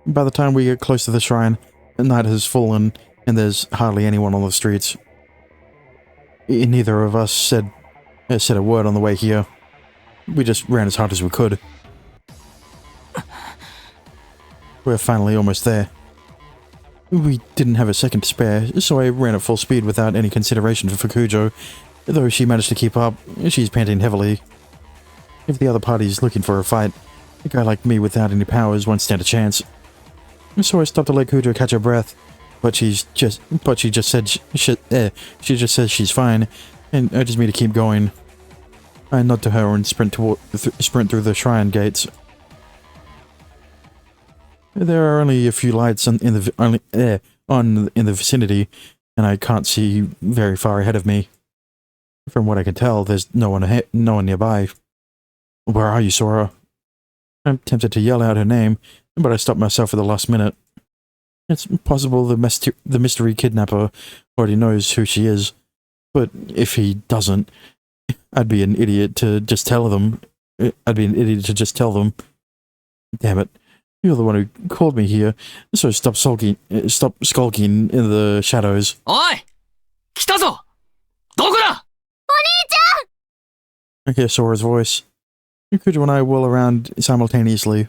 By the time we get close to the shrine, night has fallen and there's hardly anyone on the streets. Neither of us said a word on the way here. We just ran as hard as we could. We're finally almost there. We didn't have a second to spare, so I ran at full speed without any consideration for Fukujo. Though she managed to keep up, she's panting heavily. If the other party's looking for a fight, a guy like me without any powers won't stand a chance. So I stopped to let Kujo catch her breath, but she just said she just says she's fine, and urges me to keep going. I nod to her and sprint through the shrine gates. There are only a few lights in the vicinity, and I can't see very far ahead of me. From what I can tell, there's no one nearby. Where are you, Sora? I'm tempted to yell out her name, but I stop myself at the last minute. It's possible the mystery kidnapper already knows who she is, but if he doesn't, I'd be an idiot to just tell them. Damn it. You're the one who called me here, so stop skulking in the shadows. Oi! Kitazo! Doko da? I hear Sora's voice. Kujo and I whirl around simultaneously.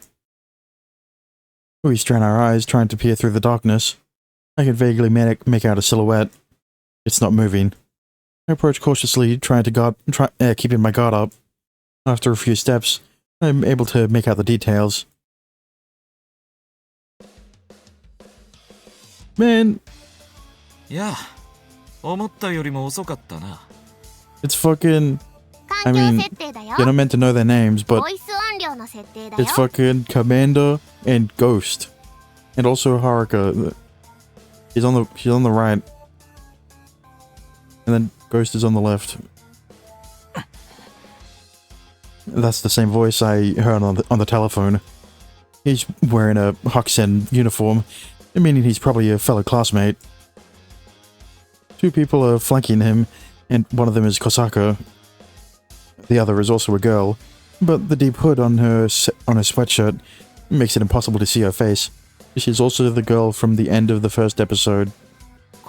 We strain our eyes, trying to peer through the darkness. I can vaguely make out a silhouette. It's not moving. I approach cautiously, trying to keeping my guard up. After a few steps, I'm able to make out the details. Man. Yeah. 思ったよりも遅かったな. It's fucking... I mean, you're not meant to know their names, but it's fucking Commander and Ghost. And also Haruka. She's on the right. And then Ghost is on the left. That's the same voice I heard on the telephone. He's wearing a Hokusen uniform, meaning he's probably a fellow classmate. Two people are flanking him, and one of them is Kosaka. The other is also a girl, but the deep hood on her sweatshirt makes it impossible to see her face. She's also the girl from the end of the first episode.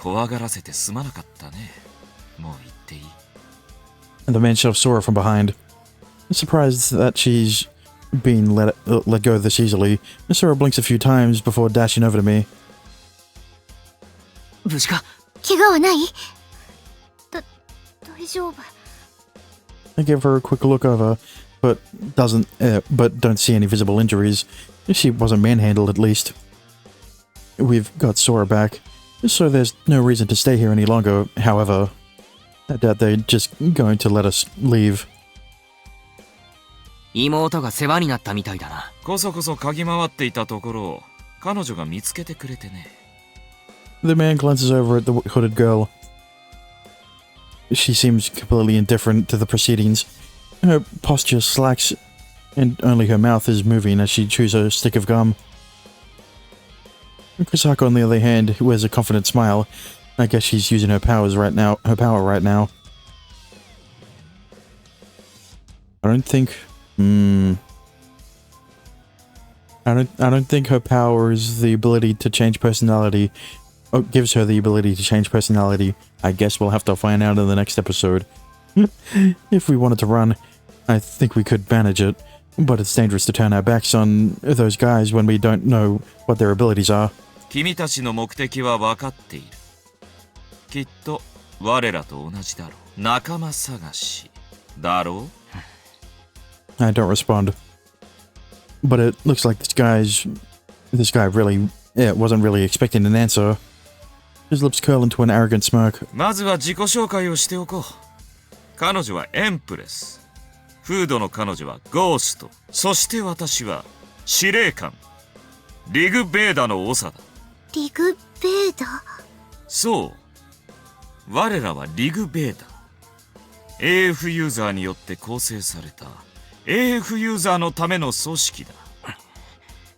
And the man shoves Sora from behind. I'm surprised that she's been let go this easily. Sora blinks a few times before dashing over to me. I give her a quick look over, but don't see any visible injuries. She wasn't manhandled, at least. We've got Sora back, so there's no reason to stay here any longer. However, I doubt they're just going to let us leave. 妹が世話になったみたいだな。こそこそ嗅ぎ回っていたところを彼女が見つけてくれてね。The man glances over at the hooded girl. She seems completely indifferent to the proceedings. Her posture slacks, and only her mouth is moving as she chews a stick of gum. Kosaka, on the other hand, wears a confident smile. I guess she's using her power right now. I don't think her power is the ability to change personality. Oh, gives her the ability to change personality. I guess we'll have to find out in the next episode. If we wanted to run, I think we could manage it, but it's dangerous to turn our backs on those guys when we don't know what their abilities are. 君たちの目的は分かっている。きっと我らと同じだろう。仲間探しだろう。I don't respond. But it looks like this guy wasn't really expecting an answer. His lips curl into an arrogant smirk. まずは自己紹介をしておこう。彼女はエンプレス。フードの彼女はゴースト。そして私は司令官。リグ・ベーダの長だ。リグ・ベーダ？そう。我らはリグ・ベーダ。AF ユーザーによって構成された AF ユーザーのための組織だ。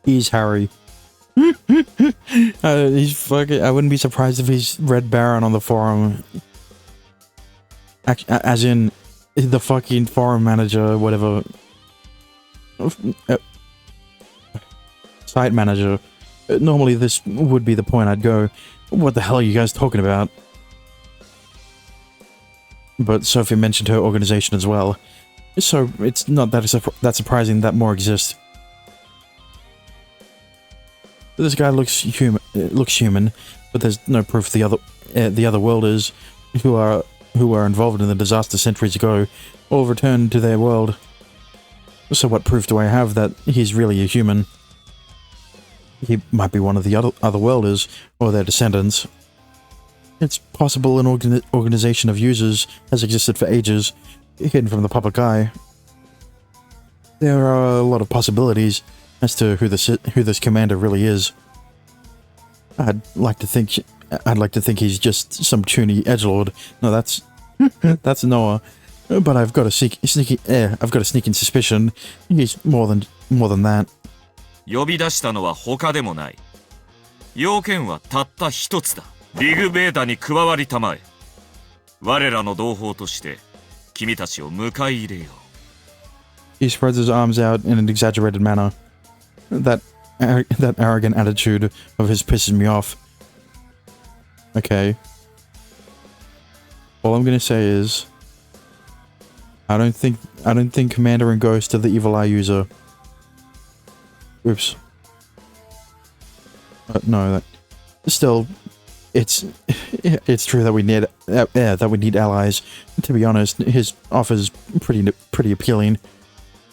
He's Harry. He's fucking. I wouldn't be surprised if he's Red Baron on the forum. As in, the fucking forum manager, whatever. Site manager Normally this would be the point I'd go, what the hell are you guys talking about? But Sophie mentioned her organization as well, so it's not that surprising that more exist. This guy looks human, but there's no proof the other worlders who are involved in the disaster centuries ago all returned to their world. So what proof do I have that he's really a human? He might be one of the other worlders or their descendants. It's possible an organization of users has existed for ages, hidden from the public eye. There are a lot of possibilities as to who this commander really is. I'd like to think he's just some Chuunis edgelord. No, that's Noah. But I've got a sneaking suspicion he's more than that. 呼び出したのは他でもない。要件はたった一つだ。リグベーダに加わりたまえ。我らの同胞として君たちを迎え入れよう。 He spreads his arms out in an exaggerated manner. That arrogant attitude of his pisses me off. Okay. All I'm gonna say is, I don't think Commander and Ghost are the evil eye user. Oops. No, still, it's true that we need allies. To be honest, his offer's pretty appealing.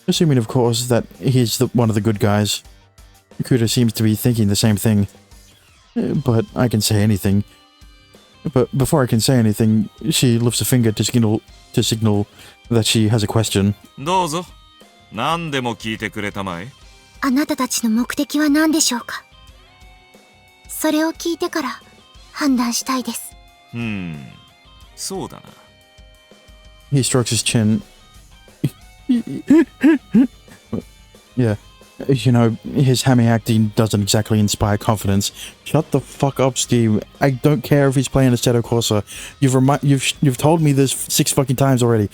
Assuming, of course, that he's one of the good guys. Kuta seems to be thinking the same thing. But I can say anything. But before I can say anything, she lifts a finger to signal that she has a question. どうぞ。何でも聞いてくれたまえ。あなたたちの目的は何でしょうか？それを聞いてから判断したいです。そうだな。He strokes his chin. Yeah. You know, his hammy acting doesn't exactly inspire confidence. Shut the fuck up, Steve. I don't care if he's playing Assetto Corsa. You've told me this 6 fucking times already.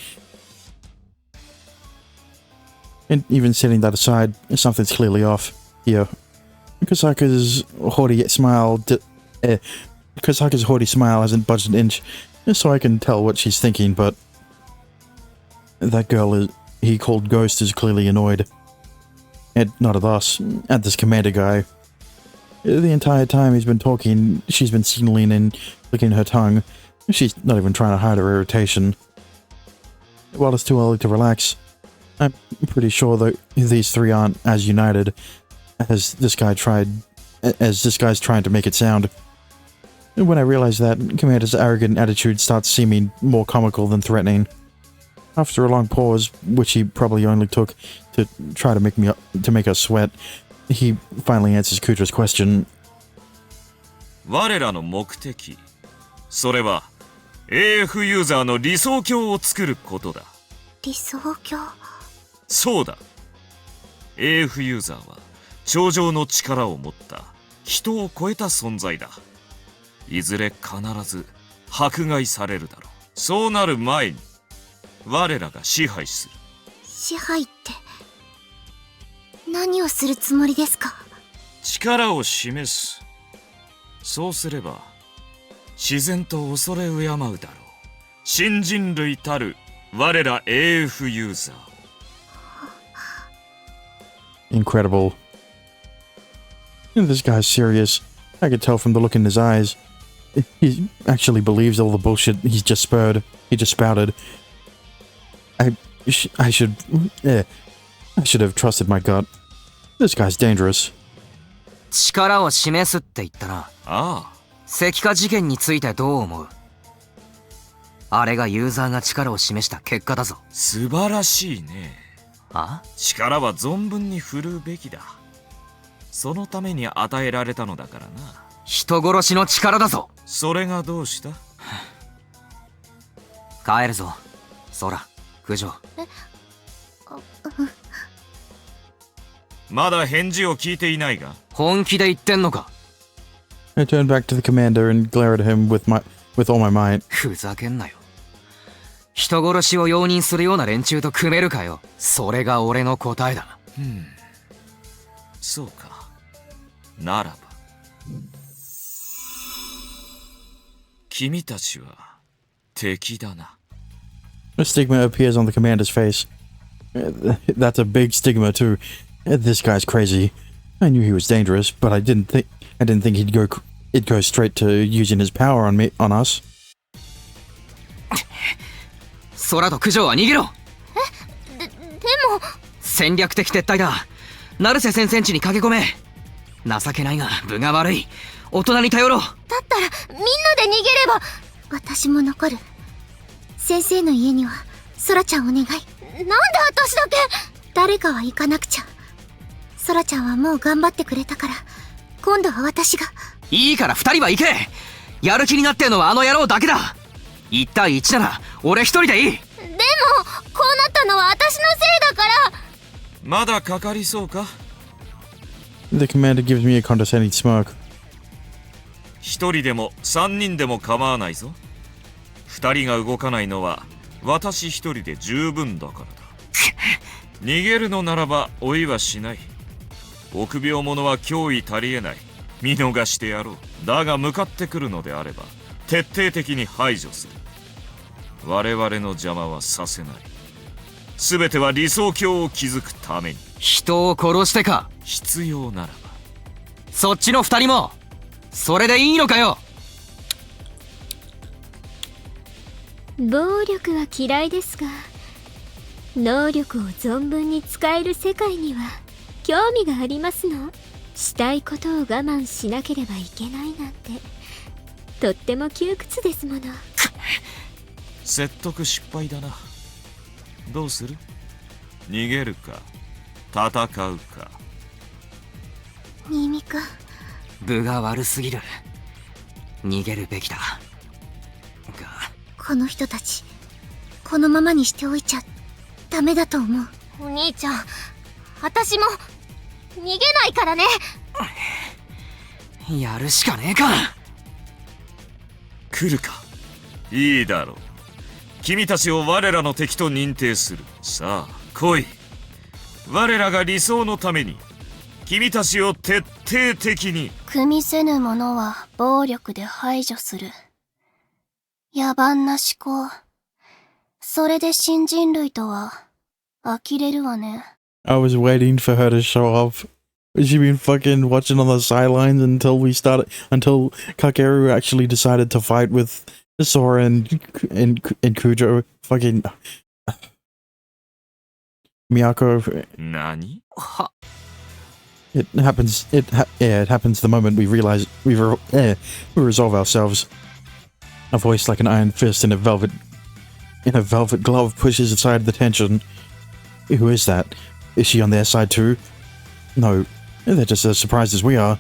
And even setting that aside, something's clearly off here. Kasaka's haughty smile hasn't budged an inch, so I can tell what she's thinking, but that girl he called Ghost is clearly annoyed. And not at us, at this commander guy. The entire time he's been talking, she's been signaling and licking her tongue. She's not even trying to hide her irritation. While it's too early to relax, I'm pretty sure that these three aren't as united as this guy's trying to make it sound. When I realize that, Commander's arrogant attitude starts seeming more comical than threatening. After a long pause, which he probably only took to try to make us sweat, he finally answers Kutra's question. 我らの目的、それは AF ユーザーの理想郷を作ることだ。理想郷？そうだ。AF ユーザーは超常の力を持った人を超えた存在だ。いずれ必ず迫害されるだろう。そうなる前に我らが支配する。支配って何をするつもりですか？力を示す。そうすれば自然と恐れ敬うだろう。新人類たる我ら AF ユーザー。Incredible. This guy's serious. I could tell from the look in his eyes. He actually believes all the bullshit he just spouted. I should have trusted my gut. This guy's dangerous. 力を示すって言ったな。ああ。石化事件についてどう思う？あれがユーザーが力を示した結果だぞ。素晴らしいね。あ？力は存分に振るうべきだ。そのために与えられたのだからな。人殺しの力だぞ。それがどうした？帰るぞ。そら、九条。まだ返事を聞いていないが。本気で言ってんのか？ I turn back to the commander and glare at him with all my might. ふざけんなよ。人殺しを容認するような連中と組めるかよ。それが俺の答えだ。そうか。ならば。君たちは敵だな。A stigma appears on the commander's face. That's a big stigma too. This guy's crazy. I knew he was dangerous, but I didn't think it'd go straight to using his power on us. 空と九条は逃げろ。でも戦略的撤退だ。成瀬先生ん家に駆け込め。情けないが分が悪い。大人に頼ろう。だったらみんなで逃げれば。私も残る。先生の家には空ちゃんお願い。なんで私だけ。誰かは行かなくちゃ。空ちゃんはもう頑張ってくれたから、今度は私が。いいから2人は行け。やる気になってんのはあの野郎だけだ。1対1なら俺1人でいい。でもこうなったのは私のせいだから。まだかかりそうか。 The commander gives me a condescending smirk. 一人でも三人でも構わないぞ。二人が動かないのは私一人で十分だからだ。逃げるのならば追いはしない。臆病者は脅威足りえない。見逃してやろう。だが向かってくるのであれば徹底的に排除する。我々の邪魔はさせない。全ては理想郷を築くために。人を殺してか。必要ならば。そっちの2人もそれでいいのかよ。暴力は嫌いですが、能力を存分に使える世界には興味がありますの。したいことを我慢しなければいけないなんて、とっても窮屈ですもの。説得失敗だな。どうする？逃げるか戦うか。新見くん、分が悪すぎる。逃げるべきだが。この人たちこのままにしておいちゃダメだと思う。お兄ちゃん、私も逃げないからね。やるしかねえか。来るか。いいだろう。君たちを我らの敵と認定する。さあ来い。我らが理想のために君たちを徹底的に。組みせぬ者は暴力で排除する。野蛮な思考。それで新人類とは呆れるわね。I was waiting for her to show up. She'd been fucking watching on the sidelines until Kakeru actually decided to fight with Sora and Kujo. Fucking Miyako. 何？ It happens. It happens the moment we realize we resolve ourselves. A voice like an iron fist in a velvet glove pushes aside the tension. Who is that? Is she on their side too? No, they're just as surprised as we are.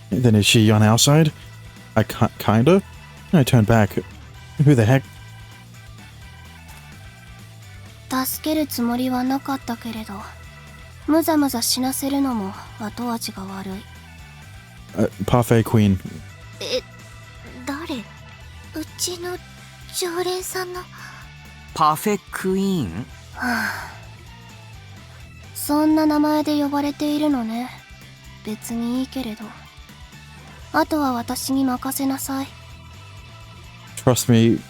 Then is she on our side? Kinda? I turn back. Who the heck? 助けるつもりはなかったけれど、むざむざ死なせるのも後味が悪い。Parfait Queen. 誰？うちの常連さんの。パフェクイーン？はあ、そんな名前で呼ばれているのね。別にいいけれど、あとは私に任せなさい。 Trust me,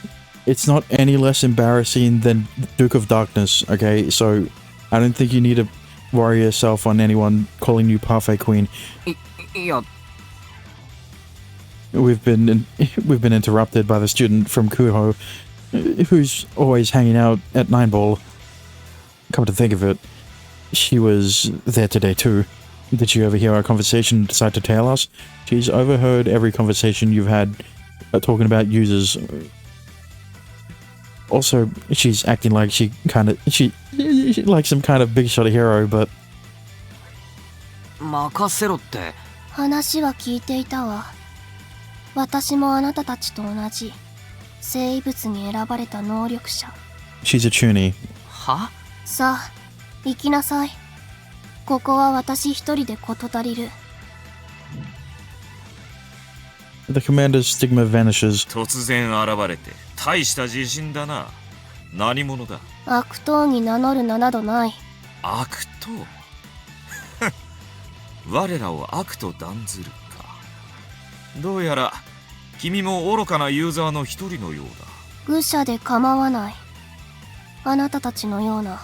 it's not any less embarrassing than Duke of Darkness, okay? So, I don't think you need to worry yourself on anyone calling you Parfait Queen. いや、 We've been interrupted by the student from Kuho, who's always hanging out at Nine Ball. Come to think of it, she was there today too. Did she overhear our conversation and decide to tail us? She's overheard every conversation you've had talking about users. Also, she's acting like she like some kind of big shot hero, but 任せろって。話は聞いていたわ。私もあなたたちと同じ生物に選ばれた能力者。 she's a Chuunis. は？さあ、行きなさい。ここは私一人で事足りる。The commander's stigma vanishes. 突然現れて大した自信だな。何者だ？悪党に名乗る名などない。悪党？我らを悪と断ずるか。どうやら君も愚かなユーザーの一人のようだ。愚者で構わない。あなたたちのような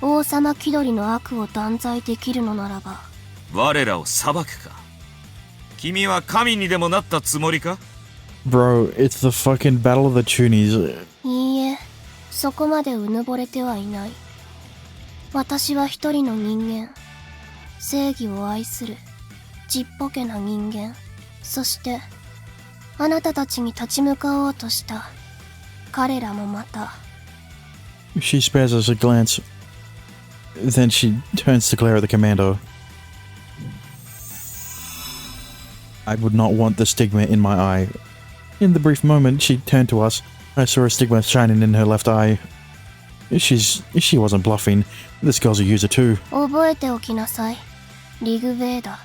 王様気取りの悪を断罪できるのならば。我らを裁くか。君は神にでもなったつもりか？ Bro, it's the fucking Battle of the Chuunis. いいえ、そこまでうぬぼれてはいない。私は一人の人間。正義を愛するちっぽけな人間。そしてあなたたちに立ち向かおうとした彼らもまた。 She spares us a glance. Then she turns to glare at the commander. I would not want the stigma in my eye. In the brief moment she turned to us, I saw a stigma shining in her left eye. She wasn't bluffing. This girl's a user too. 覚えておきなさい、リグベーダ。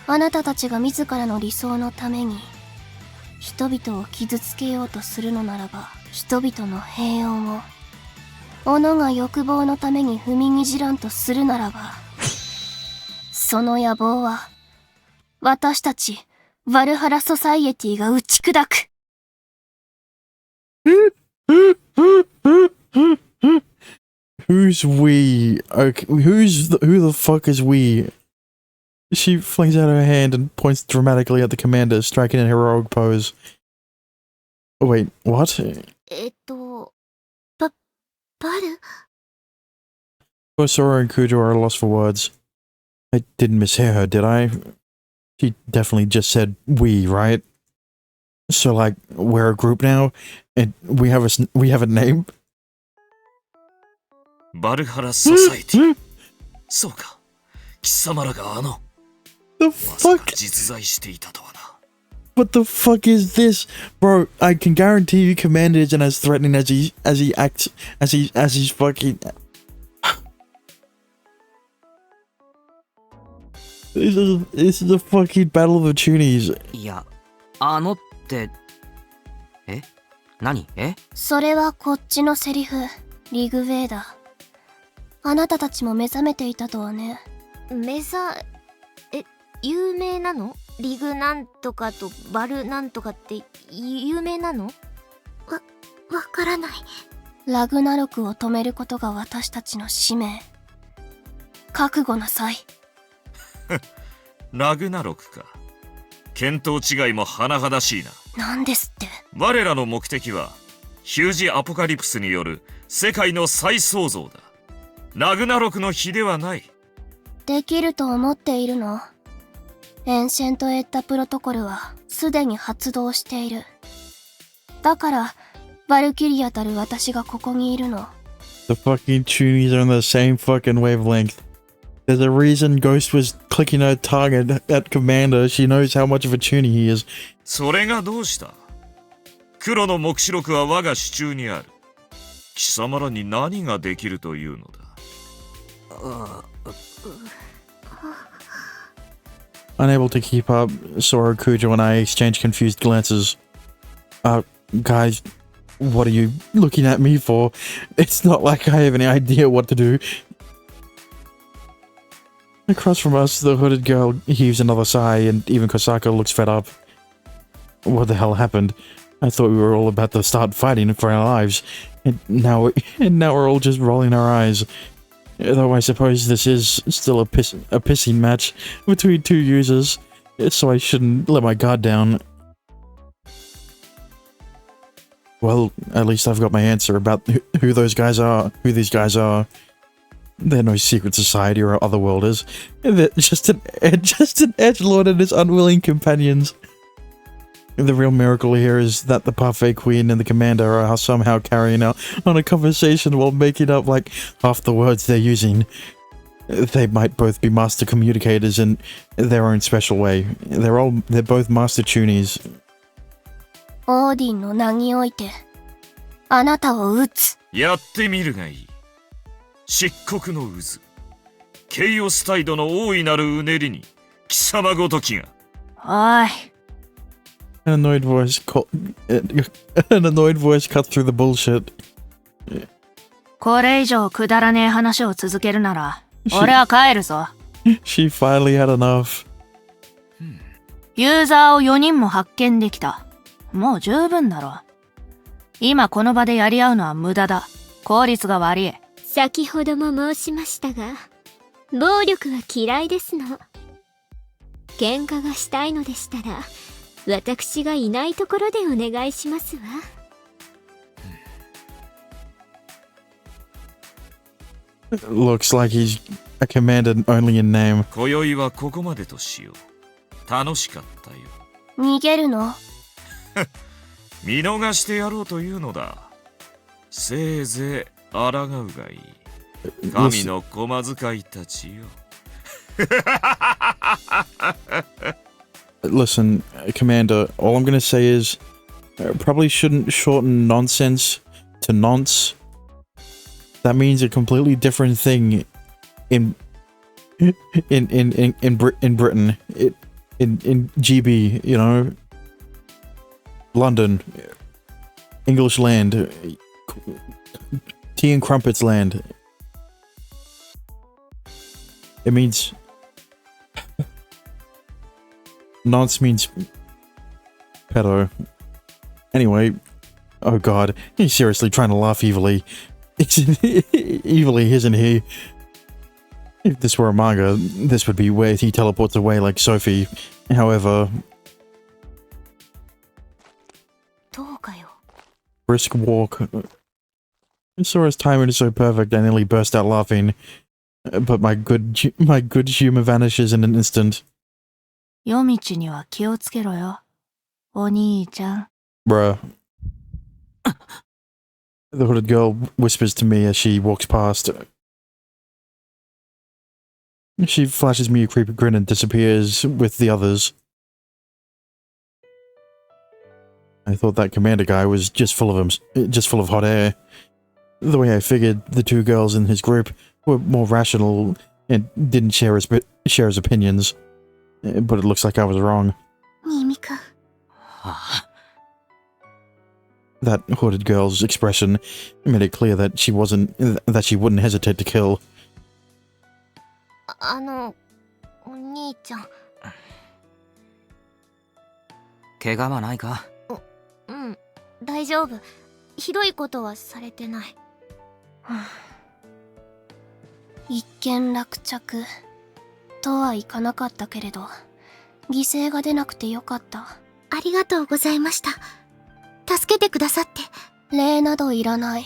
あなたたちが自らの理想のために人々を傷つけようとするのならば、人々の平穏を己が欲望のために踏みにじらんとするならば、その野望は私たちヴァルハラソサイエティが打ち砕く。Who's we? Okay, who the fuck is we? She flings out her hand and points dramatically at the commander, striking a heroic pose. Oh, wait, what? バル？ Both Sora and Kujo are lost for words. I didn't mishear her, did I? She definitely just said we, right? So, like, we're a group now, and we have a name? バルハラソサイティ。そうか。貴様らがThe まさか fuck? 実在していたとはな。What the fuck is this? Bro, I can guarantee you Commander isn't as threatening as he acts, as he's fucking... This is a fucking Battle of the Chuunis. いや、って、何？それはこっちのセリフ、リグベーダ。あなたたちも目覚めていたとはね。有名なの？リグなんとかとバルなんとかって有名なの？わからない。ラグナロクを止めることが私たちの使命。覚悟なさい。ラグナロクか。見当違いも甚だしいな。なんですって。我らの目的はヒュージアポカリプスによる世界の再創造だ。ラグナロクの日ではない。できると思っているの？エンシェント・エッタ・プロトコルはすでに発動している。だからバルキリアたる私がここにいるの。The fucking Chuunis are on the same fucking wavelength. There's a reason Ghost was clicking her target at Commander. She knows how much of a Chuunie he is. それがどうした？黒の目視録は我が手中にある。貴様らに何ができるというのだ。Unable to keep up, Sora, Kujo, and I exchange confused glances. Guys, what are you looking at me for? It's not like I have any idea what to do. Across from us, the hooded girl heaves another sigh, and even Kosako looks fed up. What the hell happened? I thought we were all about to start fighting for our lives, and now we're all just rolling our eyes. Though I suppose this is still a pissing match between two users, so I shouldn't let my guard down. Well, at least I've got my answer about who these guys are. They're no secret society or otherworlders. They're just an edgelord and his unwilling companions. The real miracle here is that the Parfait Queen and the Commander are somehow carrying out on a conversation while making up like half the words they're using. They might both be master communicators in their own special way. They're both master Chuunis. オーディンの名においてあなたを撃つ。やってみるがいい。漆黒の渦。ケイオスタイドの大いなるうねりに貴様ごときが。おい。An annoyed voice cuts through the bullshit. これ以上くだらねえ話を続けるなら俺は帰るぞ。She finally had enough. ユーザーを4人も発見できた。もう十分だろ。今この場でやり合うのは無駄だ。効率が悪い。先ほども申しましたが、暴力は嫌いですの。喧嘩がしたいのでしたら、私がいないところでお願いしますわ。Looks like he's a commander only in name. 今宵はここまでとしよう。楽しかったよ。逃げるの？見逃してやろうというのだ。せいぜい抗うがいい。神の駒使いたちよ。Listen, Commander, all I'm gonna say is probably shouldn't shorten nonsense to nonce. That means a completely different thing in Britain. In GB, you know, London, English land, tea and crumpets land. It means nonce means pedo. Anyway, oh god, he's seriously trying to laugh evilly. Evilly, isn't he? If this were a manga, this would be where he teleports away like Sophie. However, どうかよ。 brisk walk. Sora's timing is so perfect I nearly burst out laughing. But my good humor vanishes in an instant. 夜道には気をつけろよ。お兄ちゃん。 Bruh. The hooded girl whispers to me as she walks past. She flashes me a creepy grin and disappears with the others. I thought that commander guy was just full of hot air. The way I figured, the two girls in his group were more rational and didn't share his opinions. But it looks like I was wrong. 新見くん。That hooded girl's expression made it clear that she wouldn't hesitate to kill. お兄ちゃん。怪我はないか？うん、大丈夫。ひどいことはされてない。一件落着とはいかなかったけれど、犠牲が出なくてよかった。ありがとうございました。助けてくださって。礼などいらない。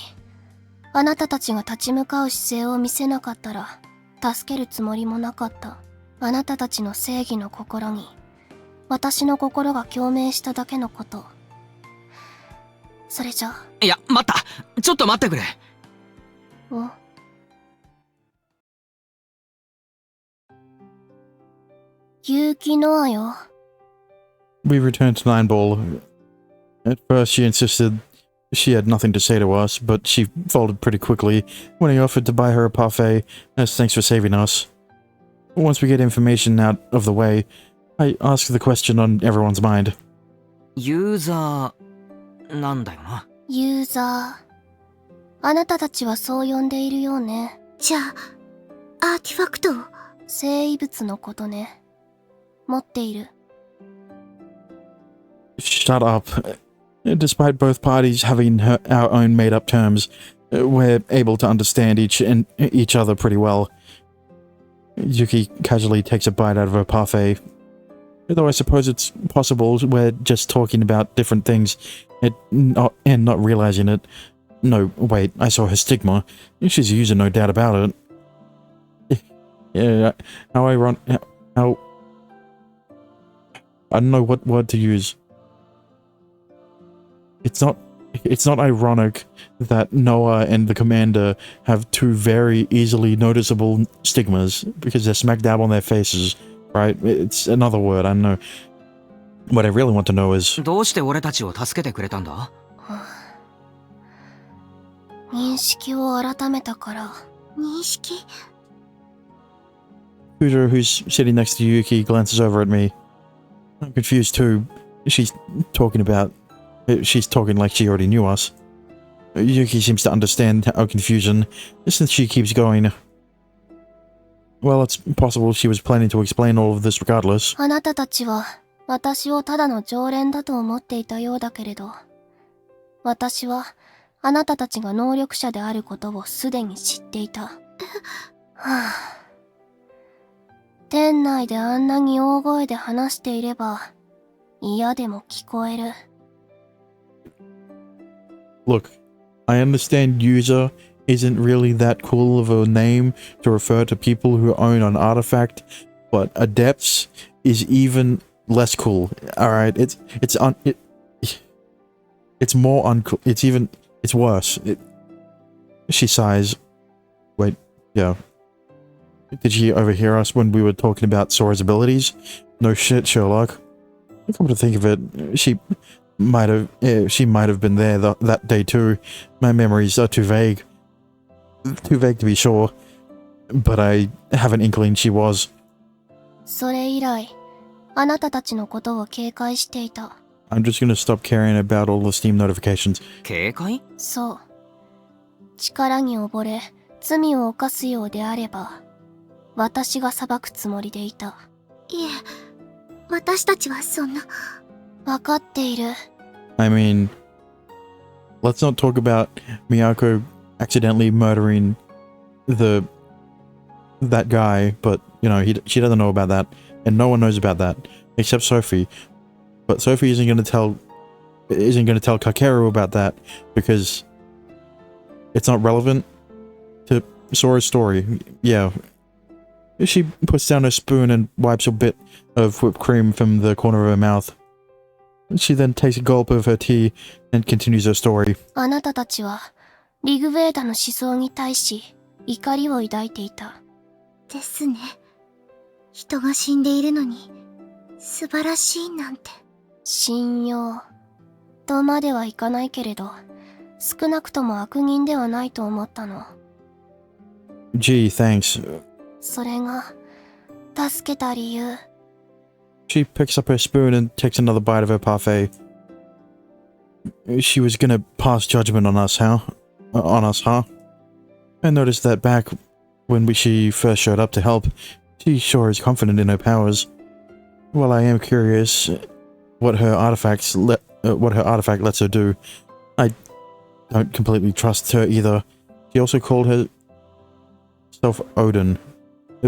あなたたちが立ち向かう姿勢を見せなかったら、助けるつもりもなかった。あなたたちの正義の心に、私の心が共鳴しただけのこと。それじゃあ。いや、待った！ちょっと待ってくれ。お。結城ノアよ。We returned to Nine Ball. At first she insisted she had nothing to say to us, but she folded pretty quickly when I offered to buy her a parfait as thanks for saving us. Once we get information out of the way, I ask the question on everyone's mind. ユーザーなんだよな。ユーザー。あなたたちはそう呼んでいるようね。じゃあ、アーティファクトを。生異物のことね。持っている。Shut up. Despite both parties having our own made-up terms, we're able to understand each other pretty well. Yuki casually takes a bite out of her parfait. Though I suppose it's possible we're just talking about different things and not realizing it. No, wait, I saw her stigma. She's a user, no doubt about it. Yeah, how I don't know what word to use. It's not ironic that Noah and the commander have two very easily noticeable stigmas because they're smack dab on their faces, right? It's another word, I don't know. What I really want to know is... どうして俺たちを助けてくれたんだ？認識を改めたから。認識？ Kujo, who's sitting next to Yuki, glances over at me. I'm confused too. She's talking like she already knew us. Yuki seems to understand our confusion, since she keeps going. Well, it's possible she was planning to explain all of this regardless. あなたたちは私をただの常連だと思っていたようだけれど、私はあなたたちが能力者であることをすでに知っていた。はあ、店内であんなに大声で話していれば嫌でも聞こえる。 Look, I understand user isn't really that cool of a name to refer to people who own an artifact, but adepts is even less cool. All right, it's more uncool. It's worse. She sighs. Wait, yeah. Did she overhear us when we were talking about Sora's abilities? No shit, Sherlock. Come to think of it, she might have been there that day too. My memories are too vague to be sure, but I have an inkling she was. それ以来、あなたたちのことを警戒していた。 I'm just gonna stop caring about all the Steam notifications. 警戒？そう。力に溺れ、罪を犯すようであれば、私が裁くつもりでいた。いえ、私たちはそんな。わかっている。I mean, let's not talk about Miyako accidentally murdering that guy, but you know, she doesn't know about that, and no one knows about that except Sophie. But Sophie isn't going to tell Kakeru about that because it's not relevant to Sora's story. Yeah. She puts down her spoon and wipes a bit of whipped cream from the corner of her mouth. She then takes a gulp of her tea and continues her story. あなたたちは、リグベーダの思想に対し、怒りを抱いていた。ですね。人が死んでいるのに、素晴らしいなんて。信用、とまではいかないけれど、少なくとも悪人ではないと思ったの。Gee, thanks. それが、助けた理由。She picks up her spoon and takes another bite of her parfait. She was gonna pass judgment on us, huh? I noticed that back when she first showed up to help. She sure is confident in her powers. While I am curious what her artifact lets her do, I don't completely trust her either. She also called herself Odin,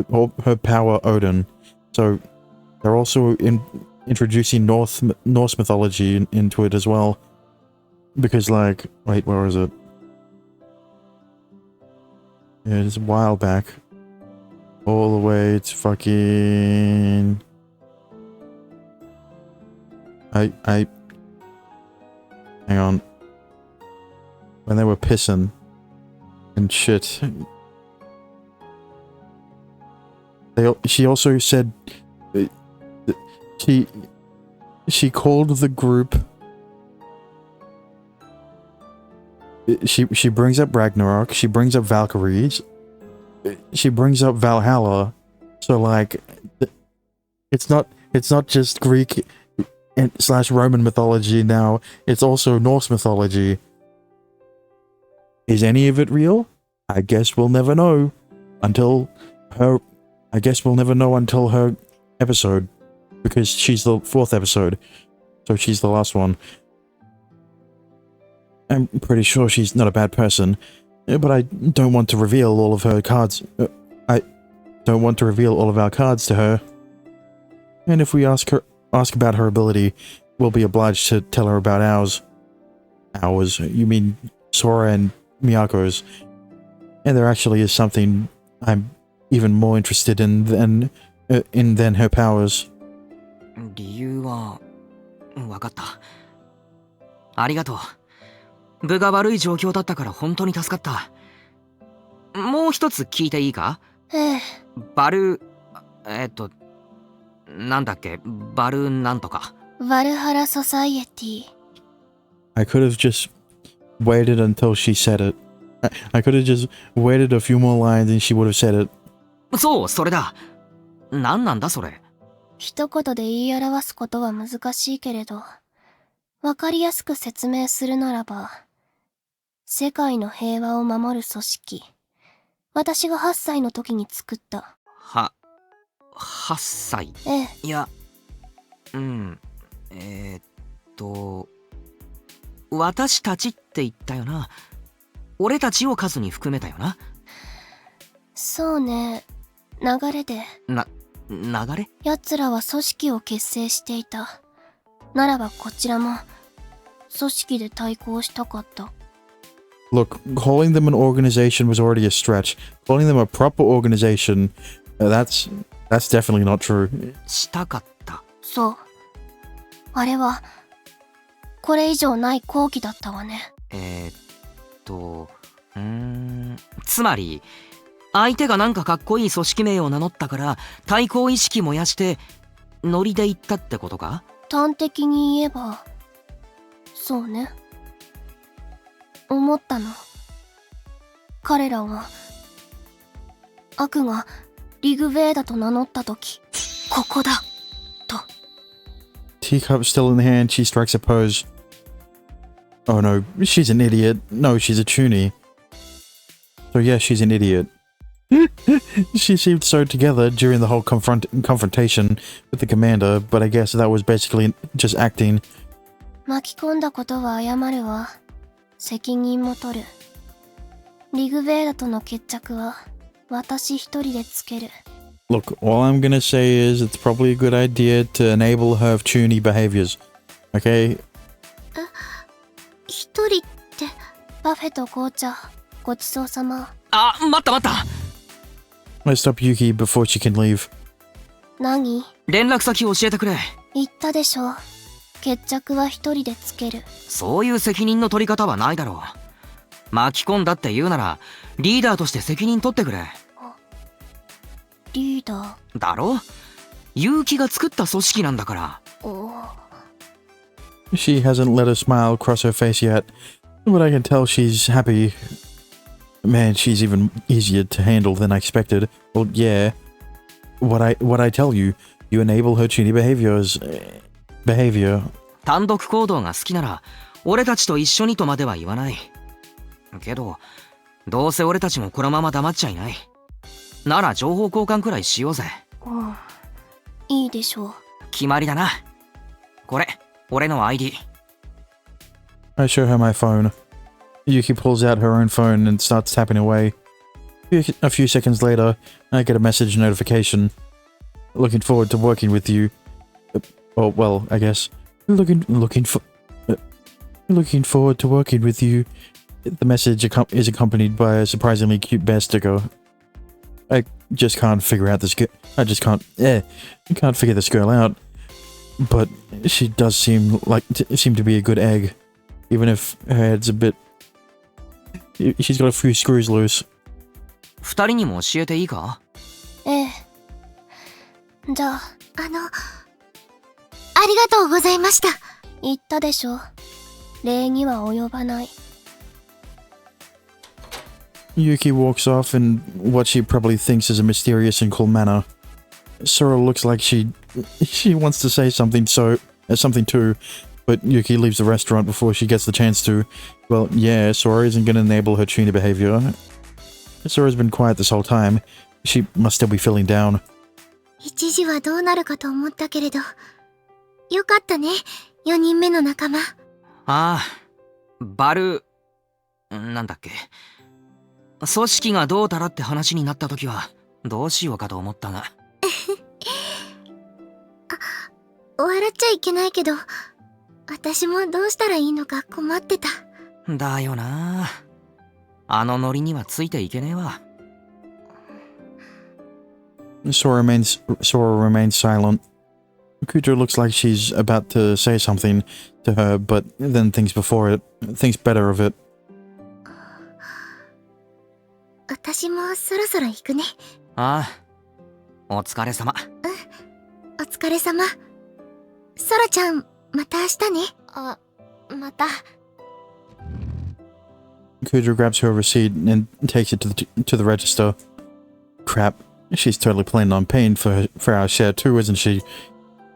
or her power Odin. So they're also introducing Norse mythology into it as well. Because, like, wait, where is it? Yeah, it's a while back. All the way to fucking... Hang on. When they were pissing and shit. She also said... She called the group... She brings up Ragnarok, she brings up Valkyries, she brings up Valhalla, so like, it's not just Greek / Roman mythology now, it's also Norse mythology. Is any of it real? I guess we'll never know until her episode, because she's the 4th episode, so she's the last one. I'm pretty sure she's not a bad person, but I don't want to reveal all of her cards. I don't want to reveal all of our cards to her. And if we ask about her ability, we'll be obliged to tell her about ours. Ours? You mean Sora and Miyako's? And there actually is something I'm even more interested in than her powers. 理由は分かった。ありがとう。部が悪い状況だったから本当に助かった。もう一つ聞いていいか？バルなんだっけ、バルなんとか。バルハラソサイエティ。I could have just waited until she said it. I could have just waited a few more lines and she would have said it. そう、それだ。なんなんだそれ。一言で言い表すことは難しいけれど、わかりやすく説明するならば、世界の平和を守る組織。私が8歳の時に作った。8歳？ええ。いや、うん。えーっと、私たちって言ったよな。俺たちを数に含めたよな。そうね。流れで。流れ？奴らは組織を結成していた。ならばこちらも組織で対抗したかった。Look, calling them an organization was already a stretch. Calling them a proper organization, that's definitely not true. したかった。そう。あれはこれ以上ない好機だったわね。つまり相手がなんかかっこいい組織名を名乗ったから対抗意識燃やしてノリで言ったってことか？端的に言えばそうね。思ったの。彼らが悪がリグベーダと名乗った時、ここだと。 Teacup still in the hand, she strikes a pose. Oh no, she's an idiot. No, she's a Chuunis. So yeah, she's an idiot. She seemed so together during the whole confrontation with the commander, but I guess that was basically just acting. 巻き込んだことは謝るわ。責任も取る。リグベーダとの決着は私一人でつける。 Look, all I'm gonna say is it's probably a good idea to enable her Chuunis behaviors. Okay? 一人ってパフェと紅茶ごちそうさま。あ、待った待った。 Let's stop Yuki before she can leave. 何？連絡先教えてくれ。言ったでしょ。決着は一人でつける。そういう責任の取り方はないだろう。巻き込んだって言うならリーダーとして責任取ってくれ。リーダーだろ？結城が作った組織なんだから。She hasn't let a smile cross her face yet, but I can tell she's happy. Man, she's even easier to handle than I expected. Well, yeah. What I tell you, you enable her Chuunis behavior. 単独行動が好きなら俺たちと一緒にとまでは言わない。けどどうせ俺たちもこのまま黙っちゃいない。なら情報交換くらいしようぜ。いいでしょう。決まりだな。これ俺の ID。 I show her my phone. Yuki pulls out her own phone and starts tapping away. A few seconds later, I get a message notification. Looking forward to working with you. Oh, well, I guess. Looking forward to working with you. The message is accompanied by a surprisingly cute bear sticker. I just can't figure out this girl. I can't figure this girl out. But she does seem to be a good egg. Even if her head's a bit... She's got a few screws loose. 二人にも教えていいか？ええ。じゃあ、ありがとうございました。言ったでしょ。礼には及ばない。Yuki walks off in what she probably thinks is a mysterious and cool manner. Sora looks like she wants to say something too, but Yuki leaves the restaurant before she gets the chance to. Well, yeah, Sora isn't gonna enable her Chuunis behavior. Sora's been quiet this whole time. She must still be feeling down. 一時はどうなるかと思ったけれど、よかったね、4人目の仲間。ああ、なんだっけ。組織がどうたらって話になった時はどうしようかと思ったが。笑っちゃいけないけど、私もどうしたらいいのか困ってた。だよな。あのノリにはついていけねえわ。Sora remains silent. Kujo looks like she's about to say something to her, but then thinks better of it. 私もそろそろ行くね。ああ、お疲れ様。お疲れ様。ソラちゃん、また明日ね。また。Kujo grabs her receipt and takes it to the register. Crap, she's totally planning on paying for our share too, isn't she?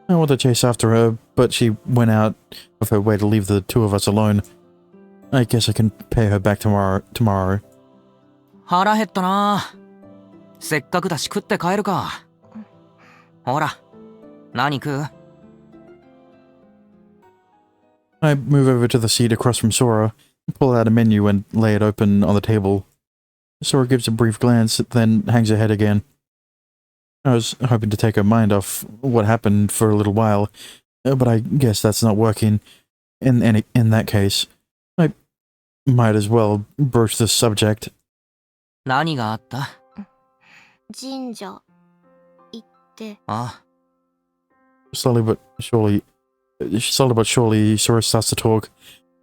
I want to chase after her, but she went out of her way to leave the two of us alone. I guess I can pay her back tomorrow. 腹減ったな。せっかくだし食って帰るか。ほら、何食う？ I move over to the seat across from Sora, pull out a menu and lay it open on the table. Sora gives a brief glance, then hangs her head again. I was hoping to take her mind off what happened for a little while, but I guess that's not working. In that case, I might as well broach the subject. 何があった？神社行って。あ、 Slowly but surely, Sora starts to talk.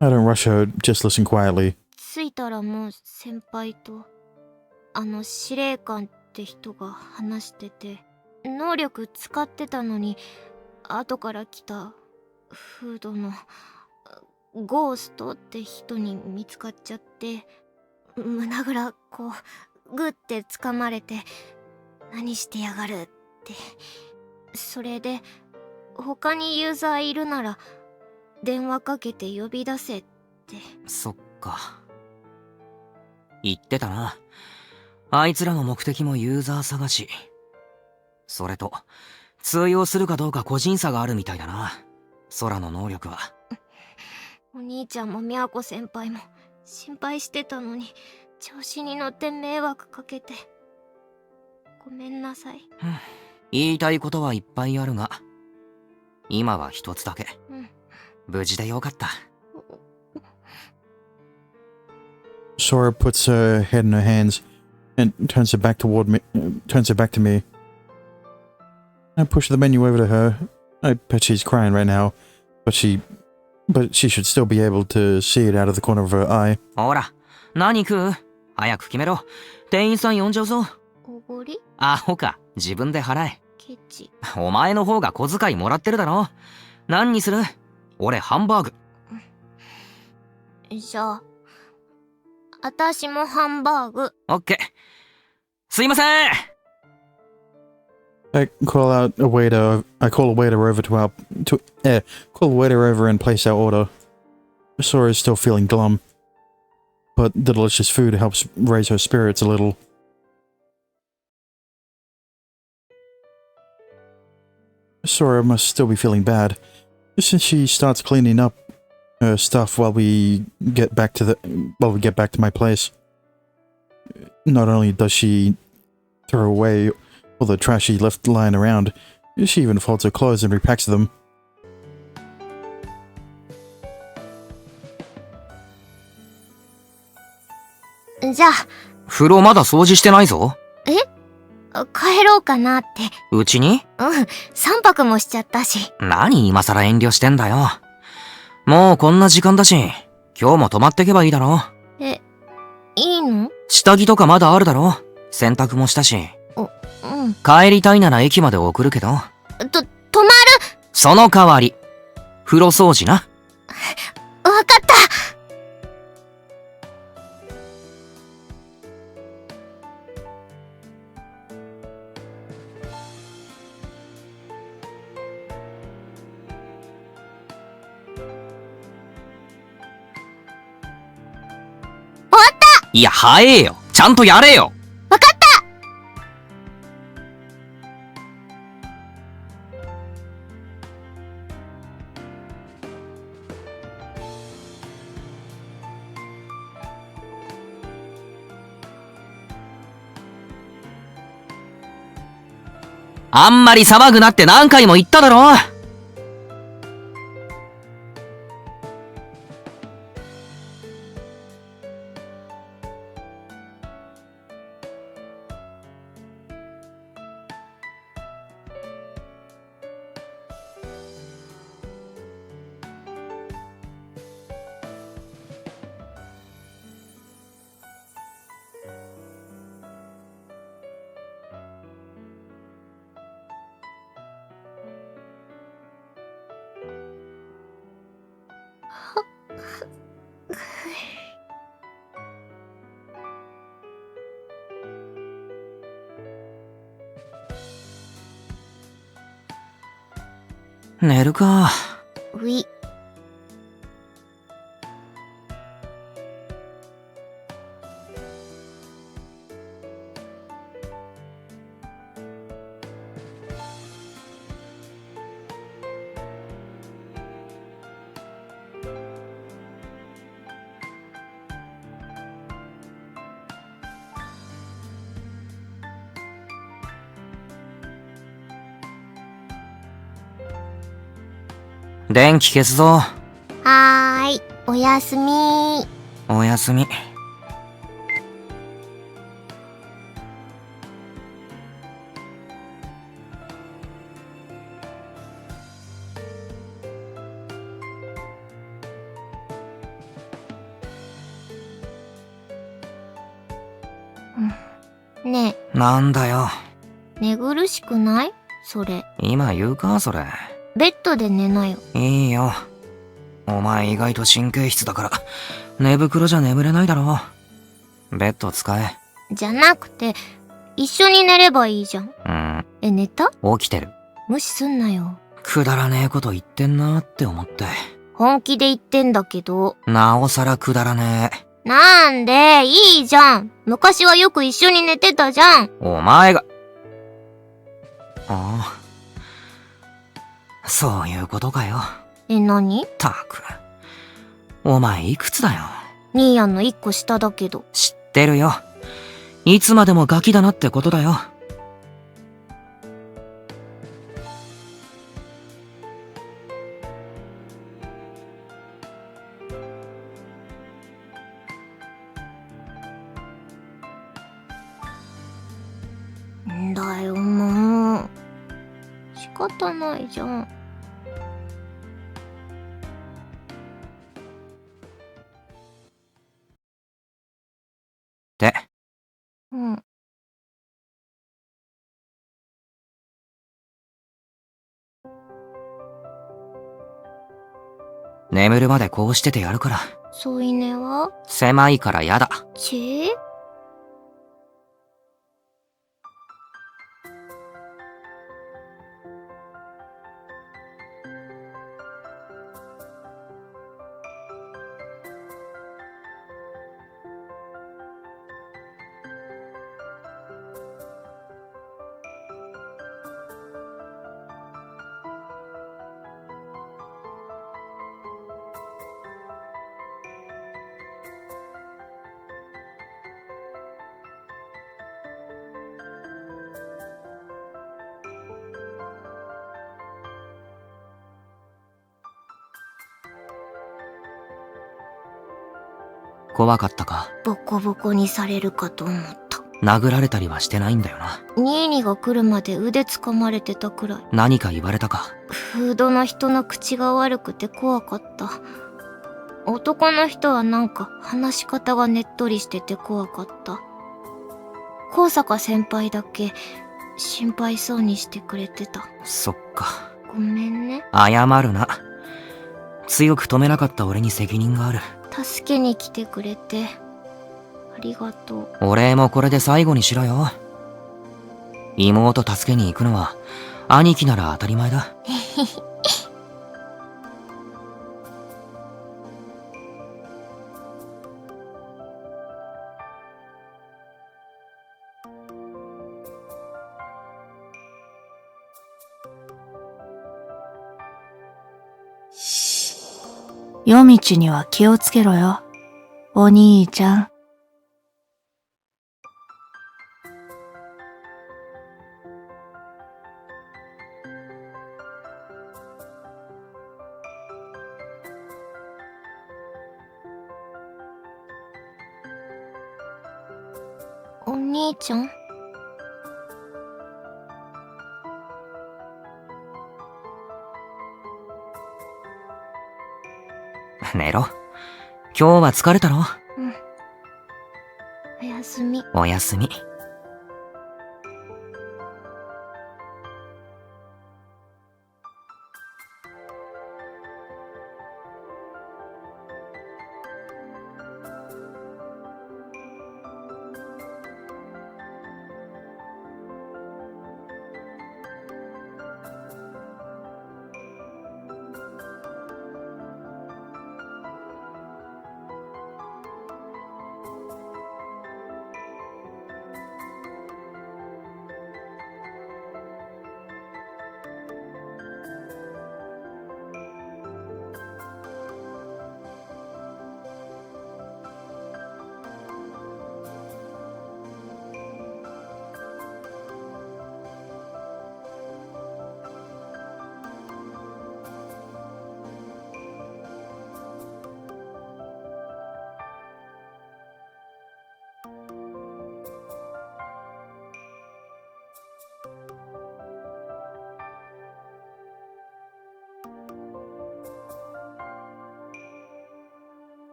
I don't rush her, just listen quietly. 着いたらもう先輩と司令官って人が話してて、能力使ってたのに後から来たフードのゴーストって人に見つかっちゃって、胸ぐらこうグッて掴まれて、何してやがるって。それで他にユーザーいるなら電話かけて呼び出せって。そっか。言ってたな。あいつらの目的もユーザー探し。それと通用するかどうか個人差があるみたいだな、空の能力は。お兄ちゃんもみやこ先輩も心配してたのに、調子に乗って迷惑かけてごめんなさい。言いたいことはいっぱいあるが、今は一つだけ。無事でよかった。Sora puts her head in her hands and turns her back to me. I push the menu over to her. I bet she's crying right now, but she should still be able to see it out of the corner of her eye. ほら、何食う？早く決めろ。店員さん呼んじゃうぞ。おごり？アホか、自分で払え。ケチ。お前の方が小遣いもらってるだろ。何にする？俺ハンバーグ。じゃあ私もハンバーグ。オッケー。すいません。I call a waiter over and place our order. Sora is still feeling glum, but the delicious food helps raise her spirits a little. Sora must still be feeling bad, since she starts cleaning up her stuff while we get back to my place. Not only does she throw away all the trash she left lying around, she even folds her clothes and repacks them. じゃあ。風呂まだ掃除してないぞ。え？帰ろうかなって。うちに？3泊もしちゃったし。何今更遠慮してんだよ。もうこんな時間だし、今日も泊まってけばいいだろ。いいの？下着とかまだあるだろ。洗濯もしたし。うん。帰りたいなら駅まで送るけど。泊まる！その代わり、風呂掃除な。わかった！いや、早えよ。ちゃんとやれよ。わかった！あんまり騒ぐなって何回も言っただろ。寝るか。うい。電気消すぞ。はーい、おやすみ。おやすみ。ねなんだよ。え、寝苦しくない？それ。今言うか、それ。ベッドで寝なよ。いいよ。お前意外と神経質だから、寝袋じゃ眠れないだろ。ベッド使え。じゃなくて、一緒に寝ればいいじゃん。寝た？起きてる。無視すんなよ。くだらねえこと言ってんなって思って。本気で言ってんだけど。なおさらくだらねえ。なんで、いいじゃん。昔はよく一緒に寝てたじゃん。お前が。ああ。そういうことかよ。何？たく。お前いくつだよ。ニーヤンの一個下だけど。知ってるよ。いつまでもガキだなってことだよ。んだよもう。仕方ないじゃん。で。うん。眠るまでこうしててやるから。添い寝は？狭いからやだ。怖かったか。ボコボコにされるかと思った。殴られたりはしてないんだよな。ニーニが来るまで腕掴まれてたくらい。何か言われたか。フードの人の口が悪くて怖かった。男の人はなんか話し方がねっとりしてて怖かった。高坂先輩だけ心配そうにしてくれてた。そっか。ごめんね。謝るな。強く止めなかった俺に責任がある。助けに来てくれてありがとう。お礼もこれで最後にしろよ。妹助けに行くのは兄貴なら当たり前だ。夜道には気をつけろよ、お兄ちゃん。お兄ちゃん？寝ろ。今日は疲れたろ。おやすみ。おやすみ。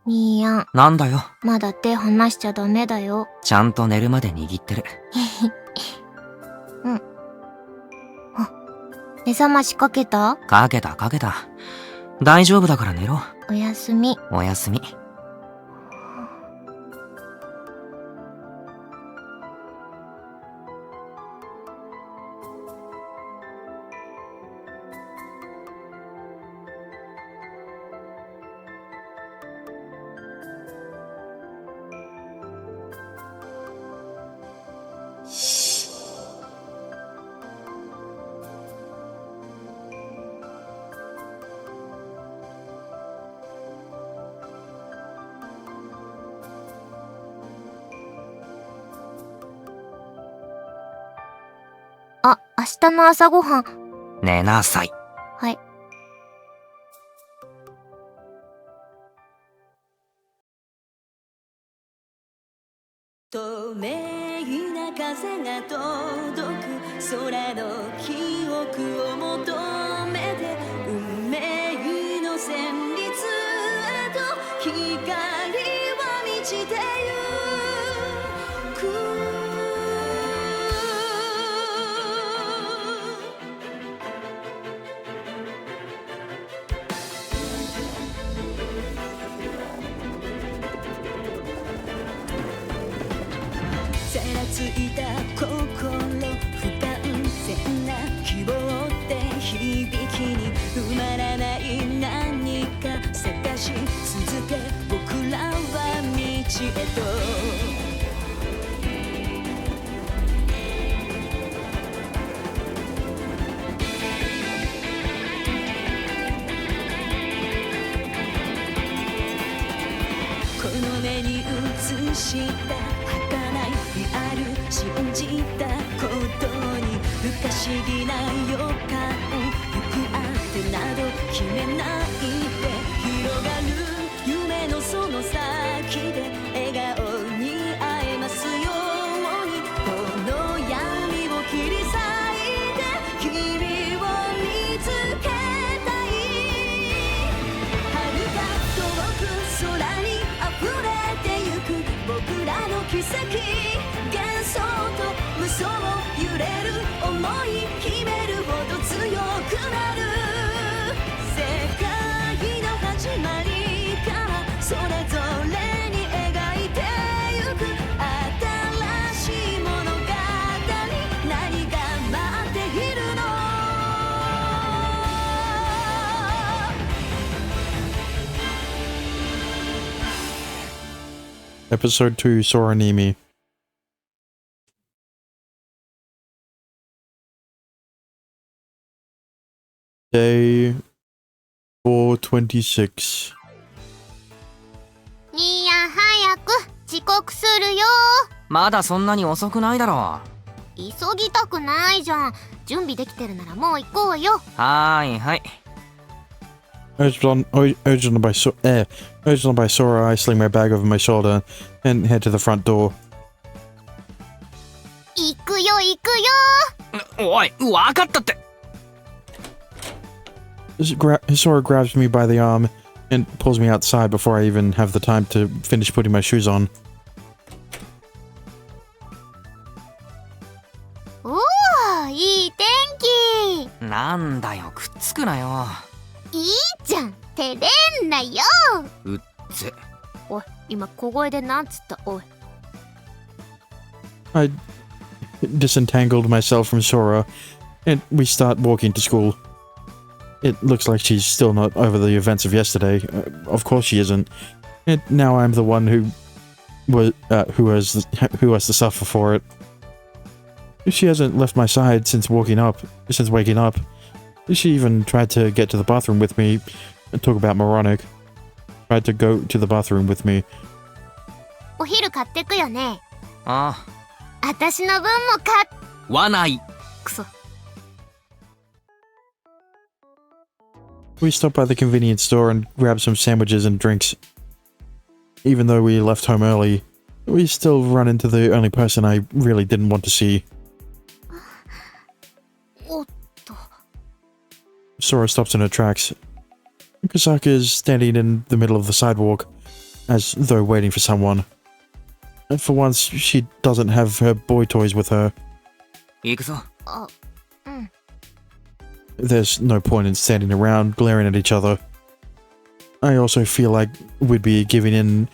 ニーヤン、なんだよ。まだ手離しちゃダメだよ。ちゃんと寝るまで握ってる。目覚ましかけた？かけた。大丈夫だから寝ろ。おやすみ。おやすみ。あ、明日の朝ごはん。寝なさい。はい。透明な風が届く空の記憶を求めて運命の旋律へと光は満ちてゆくざらついた心不完全な希望って響きに埋まらない何か探し続け僕らは道へとこの目に映した儚いリアル信じたことに不可思議な予感行くあてなど決めないで広がる夢のその先で笑顔に会えますようにこの闇を切り裂いて君を見つけたい遥か遠く空に溢れてゆく僕らの奇跡幻想と嘘を揺れる思い秘めるほど強くなる世界の始まりからそれぞれに描いてゆく新しい物語何が待っているのEpisode 2, Soranimi. Day 426. ニーヤン早く遅刻するよ。まだそんなに遅くないだろ急ぎたくないじゃん。準備できてるならもう行こうよ。う。はい。Urged on by Sora, I sling my bag over my shoulder and head to the front door. 行くよ。おい、わかったって。Sora grabs me by the arm and pulls me outside before I even have the time to finish putting my shoes on. おー、いい天気。なんだよ、くっつくなよ。いいじゃん、照れんなよ。うっぜ。おい、今小声でなんつった？おい。I disentangled myself from Sora and we start walking to school. It looks like she's still not over the events of yesterday. Of course she isn't. And now I'm the one who has to suffer for it. She hasn't left my side since waking up. She even tried to get to the bathroom with me and talk about moronic. Tried to go to the bathroom with me. お昼買ってくよね。ああ。私の分も買っ。わない。くそ。We stopped by the convenience store and grabbed some sandwiches and drinks. Even though we left home early, we still run into the only person I really didn't want to see. おっと。 Sora stops in her tracks. Kusaka is standing in the middle of the sidewalk, as though waiting for someone. And for once, she doesn't have her boy toys with her. 行くぞ。There's no point in standing around glaring at each other. I also feel like we'd be giving in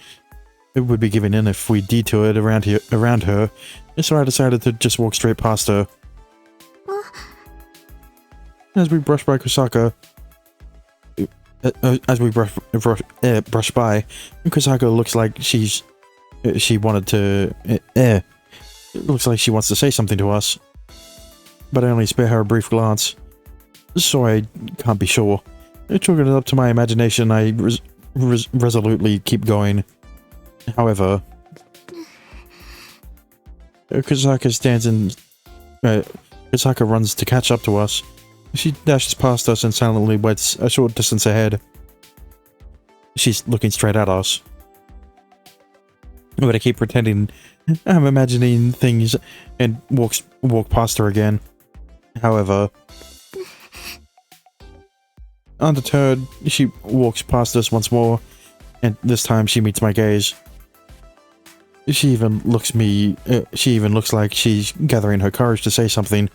if we detoured around her, so I decided to just walk straight past her. As we brush by Kusaka, brush by, Kusaka looks like looks like she wants to say something to us, but I only spare her a brief glance, so I can't be sure. Chalking it up to my imagination, I resolutely keep going. However, Kusaka runs to catch up to us. She dashes past us and silently waits a short distance ahead. She's looking straight at us. But I keep pretending I'm imagining things and walk past her again. However, undeterred, she walks past us once more, and this time she meets my gaze. She even looks like she's gathering her courage to say something.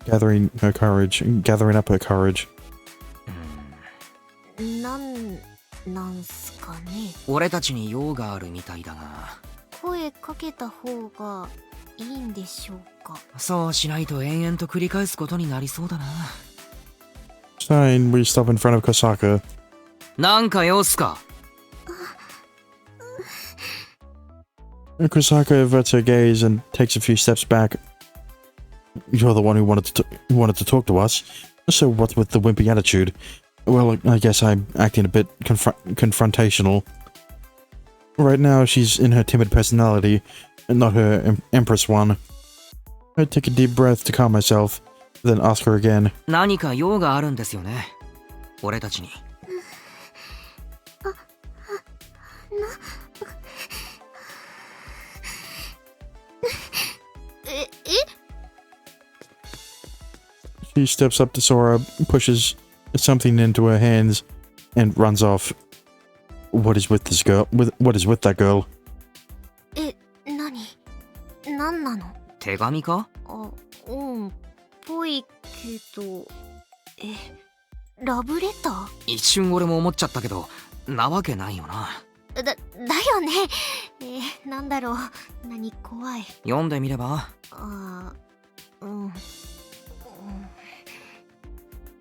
Gathering up her courage. なんすかね。俺たちに用があるみたいだが。声かけた方がいいんでしょうか。そうしないと延々と繰り返すことになりそうだな。Fine, we stop in front of Kusaka. なんか用っすか? Kusaka averts her gaze and takes a few steps back. You're the one who wanted to talk to us, so what's with the wimpy attitude? Well, I guess I'm acting a bit confrontational. Right now, she's in her timid personality, and not her empress one. I take a deep breath to calm myself, then ask her again. 何か用があるんですよね。俺たちに。She steps up to Sora, pushes something into her hands, and runs off. What is with this girl? What is with that girl? なんなの？手紙か？ぽいけど、ラブレター？一瞬俺も思っちゃったけど、なわけないよな。だよね。なんだろう。何怖い。読んでみれば？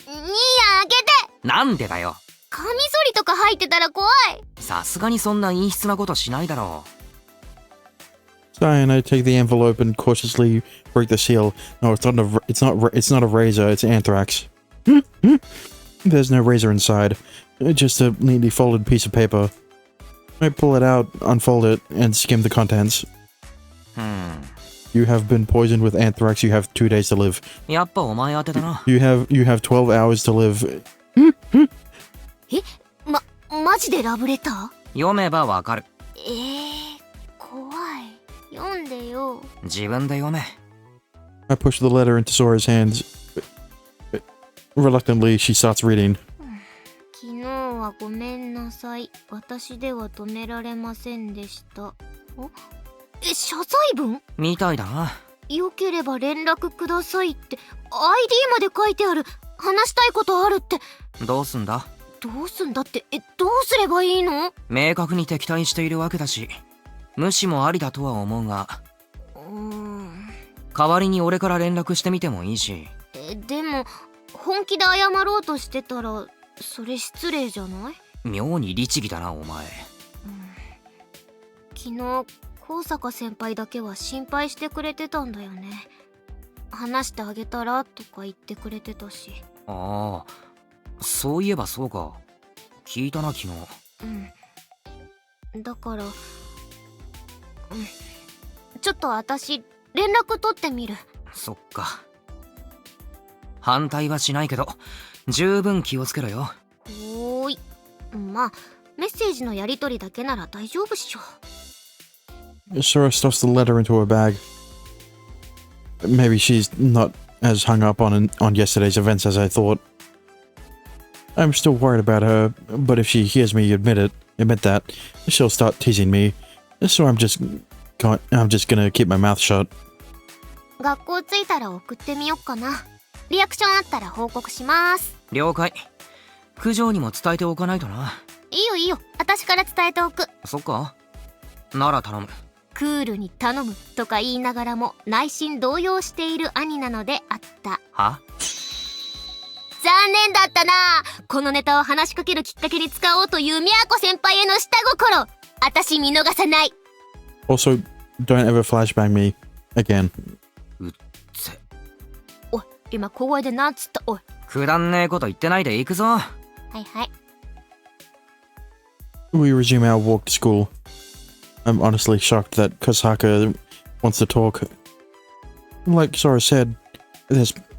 兄やん開けて。なんでだよ。カミソリとか入ってたら怖い。さすがにそんな陰湿なことしないだろう。Sigh, and I take the envelope and cautiously break the seal. No, it's not a razor. It's anthrax. There's no razor inside. Just a neatly folded piece of paper. I pull it out, unfold it, and skim the contents. You have been poisoned with anthrax. You have 2 days to live. やっぱお前当てだな。You have 12 hours to live. マジでラブレター？読めばわかる。怖い。読んでよ。自分で読め。I push the letter into Sora's hands. Reluctantly, she starts reading. 昨日はごめんなさい。私では止められませんでした。謝罪文？みたいだな。よければ連絡くださいって ID まで書いてある。話したいことあるって。どうすんだ？どうすんだって、どうすればいいの？明確に敵対しているわけだし、無視もありだとは思うが。代わりに俺から連絡してみてもいいし。でも本気で謝ろうとしてたらそれ失礼じゃない？妙に律儀だなお前。昨日高坂先輩だけは心配してくれてたんだよね。話してあげたらとか言ってくれてたし。ああ、そういえばそうか。聞いたな昨日。だからちょっと私連絡取ってみる。そっか。反対はしないけど十分気をつけろよ。おーい。まあメッセージのやり取りだけなら大丈夫っしょ。Sora stuffs the letter into her bag. Maybe she's not as hung up on yesterday's events as I thought. I'm still worried about her, but if she hears me admit that, she'll start teasing me. So I'm just gonna keep my mouth shut. 学校着いたら送ってみよっかな。リアクションあったら報告します。了解。九条にも伝えておかないとな。いいよいいよ、私から伝えておく。そっか。なら頼む。クールに頼むとか言いながらも内心動揺している兄なのであった。は？残念だったな。このネタを話しかけるきっかけに使おうというみやこ先輩への下心、私見逃さない。Also, don't ever flashbang me again. うっせ。おい、今小声でなんつった。おい。くだんねえこと言ってないで行くぞ。はいはい。We resume our walk to school. I'm honestly shocked that Kosaka wants to talk. Like Sora said,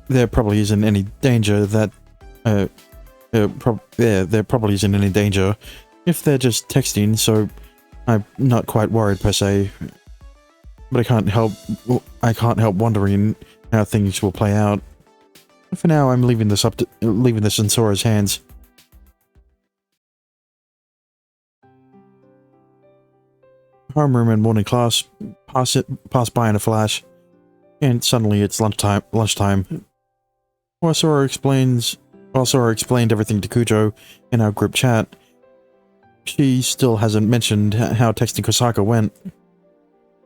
there probably isn't any danger that there probably isn't any danger if they're just texting, so I'm not quite worried per se. But I can't help wondering how things will play out. For now, I'm leaving this in Sora's hands. Homeroom and morning class pass by in a flash, and suddenly it's lunchtime. While Sora explained everything to Kujo in our group chat, she still hasn't mentioned how texting Kosaka went.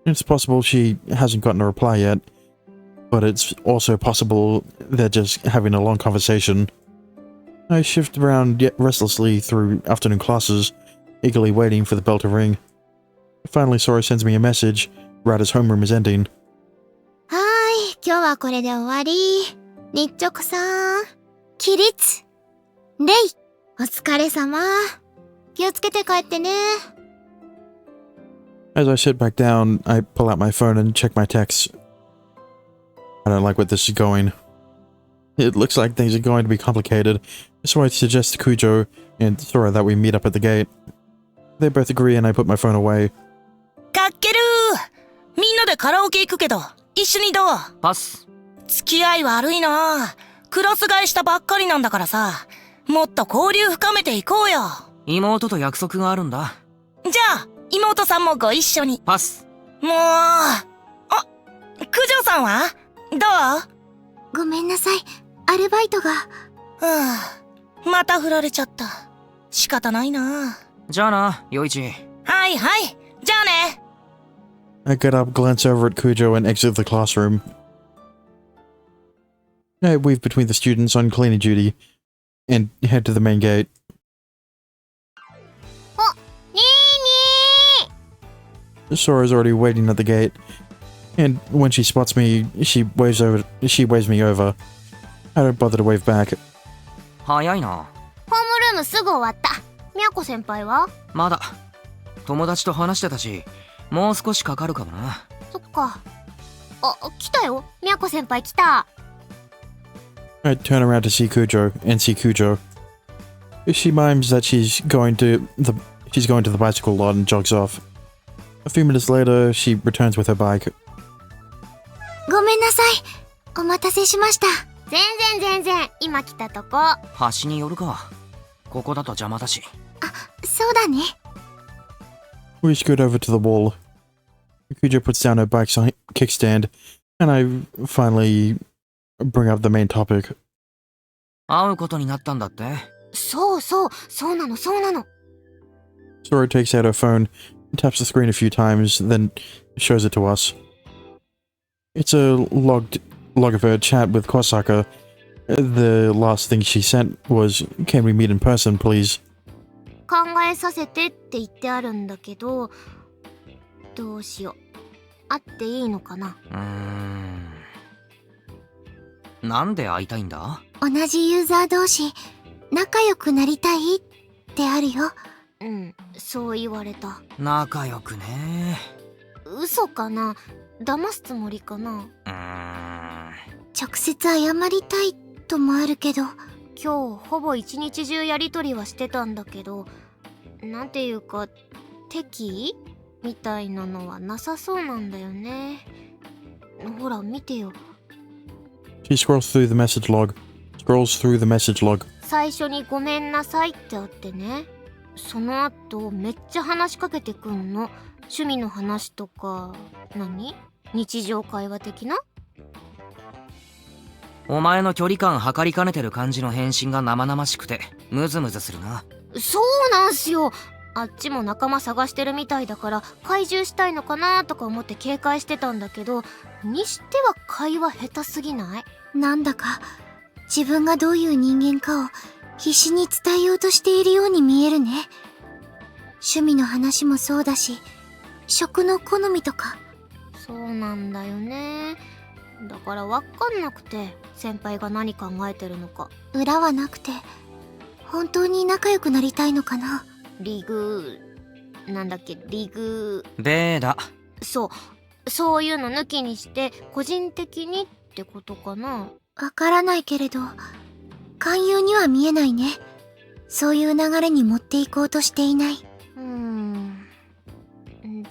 It's possible she hasn't gotten a reply yet, but it's also possible they're just having a long conversation. I shift around restlessly through afternoon classes, eagerly waiting for the bell to ring. Finally, Sora sends me a message right as homeroom is ending. はーい、今日はこれで終わり。日直さん、起立。レイ、お疲れ様。気をつけて帰ってね。As I sit back down, I pull out my phone and check my texts. I don't like where this is going. It looks like things are going to be complicated, so I suggest to Kujo and Sora that we meet up at the gate. They both agree and I put my phone away. かっけるー。みんなでカラオケ行くけど、一緒にどう？パス。付き合い悪いな。クラス替えしたばっかりなんだからさ、もっと交流深めていこうよ。妹と約束があるんだ。じゃあ、妹さんもご一緒に。パス。もう。あ、九条さんはどう？ごめんなさい、アルバイトが。また振られちゃった。仕方ないな。じゃあな、陽一。はいはい。じゃあね。I get up, glance over at Kujo, and exit the classroom. I weave between the students on cleaning duty and head to the main gate. お、にーにー。 Sora's already waiting at the gate, and when she spots me, she waves me over. I don't bother to wave back. 早いな。ホームルームすぐ終わった。みやこ先輩は？まだ。友達と話してたし、もう少しかかるかもな。そっか。あ、来たよ。みやこ先輩来た。I turn around to see Kujo and see Kujo. She mimes that she's going to the bicycle lot and jogs off. A few minutes later, she returns with her bike. ごめんなさい。お待たせしました。全然。今来たとこ。端に寄るか。ここだと邪魔だし。あ、そうだね。We scoot over to the wall. Kujo puts down her bike's kickstand, and I finally bring up the main topic. 会うことになったんだって。そうなの。Sora takes out her phone, taps the screen a few times, then shows it to us. It's a log of her chat with Kosaka. The last thing she sent was, "Can we meet in person, please?" 考えさせてって言ってあるんだけど、どうしよう。会っていいのかな？なんで会いたいんだ？同じユーザー同士、仲良くなりたいってあるよ。うん、そう言われた。仲良くね。嘘かな？騙すつもりかな？直接謝りたいともあるけど、今日ほぼ一日中やりとりはしてたんだけど、なんていうか敵みたいなのはなさそうなんだよね。ほら見てよ。She scrolls through the message log. 最初にごめんなさいってあってね、その後めっちゃ話しかけてくんの。趣味の話とか、日常会話的な。お前の距離感測りかねてる感じの返信が生々しくてムズムズするな。そうなんすよ。あっちも仲間探してるみたいだから懐柔したいのかなとか思って警戒してたんだけど、にしては会話下手すぎない？なんだか自分がどういう人間かを必死に伝えようとしているように見えるね。趣味の話もそうだし、食の好みとか。そうなんだよね。だからわかんなくて、先輩が何考えてるのか。裏はなくて本当に仲良くなりたいのかな。リグベーダ。そういうの抜きにして個人的にってことかな。わからないけれど勧誘には見えないね。そういう流れに持っていこうとしていない。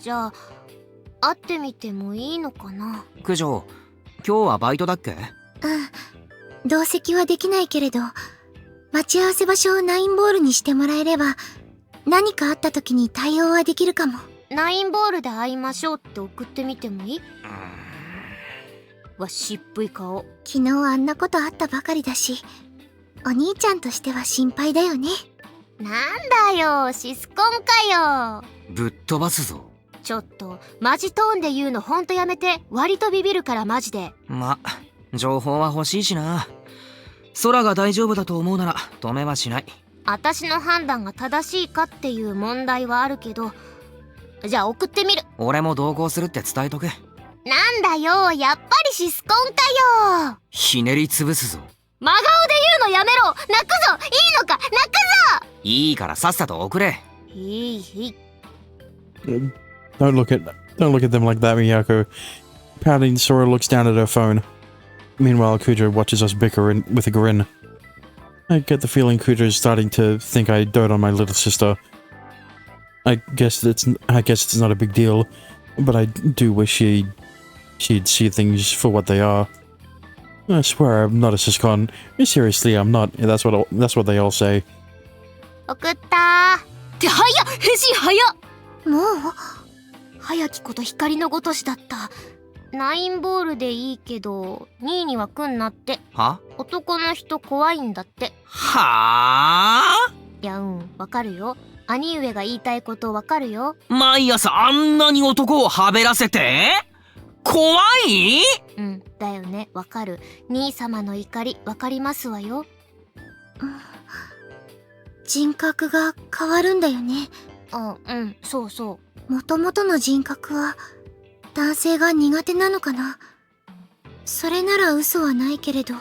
じゃあ会ってみてもいいのかな。九条、今日はバイトだっけ？同席はできないけれど、待ち合わせ場所をナインボールにしてもらえれば何かあった時に対応はできるかも。ナインボールで会いましょうって送ってみてもいい？わ、しっぷい顔。昨日あんなことあったばかりだし、お兄ちゃんとしては心配だよね。なんだよ、シスコンかよ。ぶっ飛ばすぞ。ちょっとマジトーンで言うのほんとやめて。割とビビるからマジで。情報は欲しいしな。空が大丈夫だと思うなら止めはしない。私の判断が正しいかっていう問題はあるけど、じゃあ送ってみる。俺も同行するって伝えとけ。なんだよ、やっぱりシスコンかよ。ひねり潰すぞ。真顔で言うのやめろ。泣くぞ。いいのか、泣くぞ。いいからさっさと送れ。Don't look at them like that, Miyako. Pouting, Sora looks down at her phone. Meanwhile, Kujo watches us bicker with a grin. I get the feeling Kujo is starting to think I dote on my little sister. I guess it's not a big deal, but I do wish she'd see things for what they are. I swear I'm not a siscon. Seriously, I'm not. That's what they all say. 送ったー。って早っ、返信早っ。もう早きこと光のごとしだった。ナインボールでいいけど2位には来んなって。は？男の人怖いんだって。はあ？いや、わかるよ。兄上が言いたいことわかるよ。毎朝あんなに男をはべらせて怖い？だよね、わかる。兄様の怒りわかりますわよ。人格が変わるんだよね。そうそう。元々の人格は男性が苦手なのかな。それなら嘘はないけれど。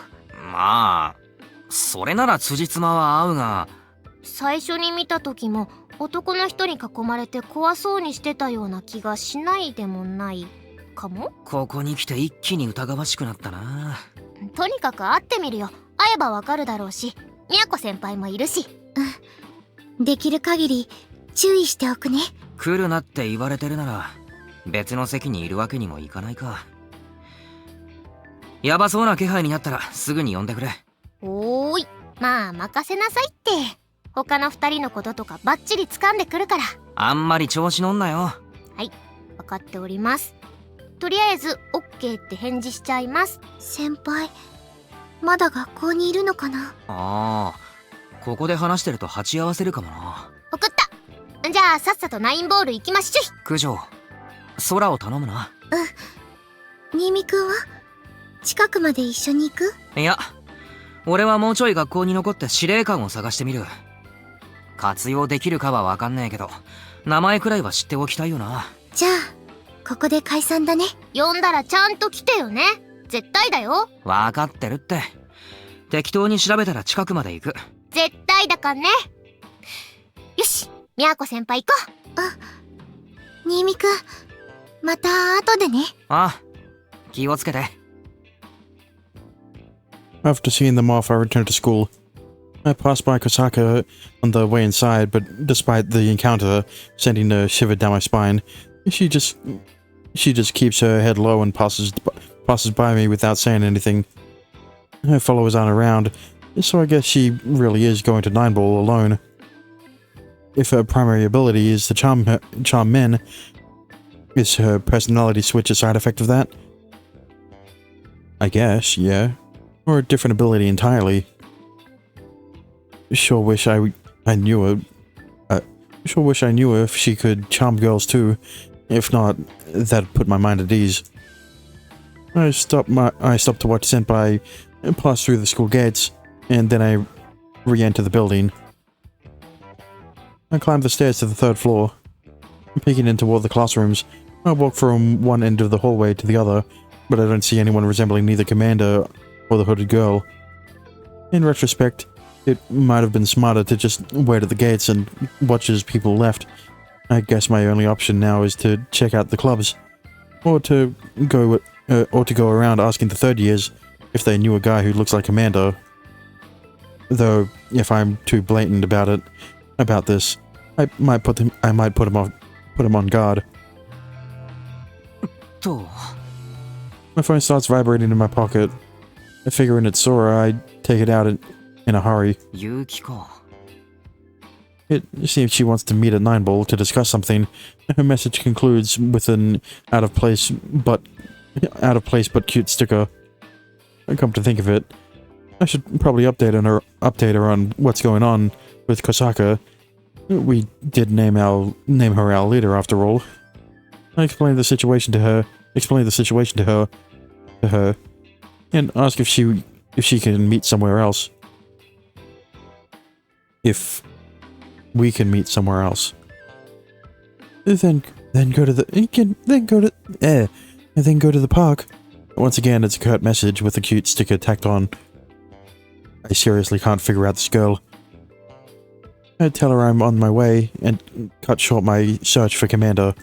それなら辻褄は合うが。最初に見た時も男の人に囲まれて怖そうにしてたような気がしないでもないかも。ここに来て一気に疑わしくなったな。とにかく会ってみるよ。会えばわかるだろうし、宮子先輩もいるし。できる限り注意しておくね。来るなって言われてるなら別の席にいるわけにもいかないか。ヤバそうな気配になったらすぐに呼んでくれ。おーい、任せなさいって。他の2人のこととかバッチリ掴んでくるから。あんまり調子乗んなよ。はい、分かっております。とりあえず OK って返事しちゃいます。先輩まだ学校にいるのかな。ここで話してると鉢合わせるかもな。送った。じゃあさっさとナインボール行きましょい。九条、空を頼むな。新見くんは近くまで一緒に行く？いや、俺はもうちょい学校に残って司令官を探してみる。活用できるかは分かんねえけど名前くらいは知っておきたいよな。じゃあここで解散だね。呼んだらちゃんと来てよね。絶対だよ。分かってるって。適当に調べたら近くまで行く。絶対だかんね。よし、宮子先輩行こう。新見くん、また後でね。気をつけて。After seeing them off, I returned to school. I passed by Kosaka on the way inside, but despite the encounter sending a shiver down my spine, she just keeps her head low and passes by me without saying anything. Her followers aren't around, So I guess she really is going to 9-ball alone. If her primary ability is to charm men, is her personality switch a side effect of that? I guess, yeah. Or a different ability entirely. Sure wish I knew her. Sure wish I knew her if she could charm girls too. If not, that'd put my mind at ease. I stopped to watch Senpai pass through the school gates, and then I re-enter the building. I climbed the stairs to the 3rd floor. Peeking in toward the classrooms, I walk from one end of the hallway to the other, but I don't see anyone resembling neither Commander or the hooded girl. In retrospect, it might have been smarter to just wait at the gates and watch as people left. I guess my only option now is to check out the clubs, or to go around asking the 3rd years if they knew a guy who looks like Commander. Though, if I'm too blatant about this, I might put him on guard. My phone starts vibrating in my pocket. Figuring it's Sora, I take it out in a hurry. It seems she wants to meet at 9-ball to discuss something. Her message concludes with an out of place but cute sticker. Come to think of it, I should probably update her on what's going on with Kosaka. We did name her our leader after all. I explained the situation to her, and ask if she can meet somewhere else. If we can meet somewhere else. Then go to the park. Once again, it's a curt message with a cute sticker tacked on. I seriously can't figure out this girl. I tell her I'm on my way and cut short my search for Commander.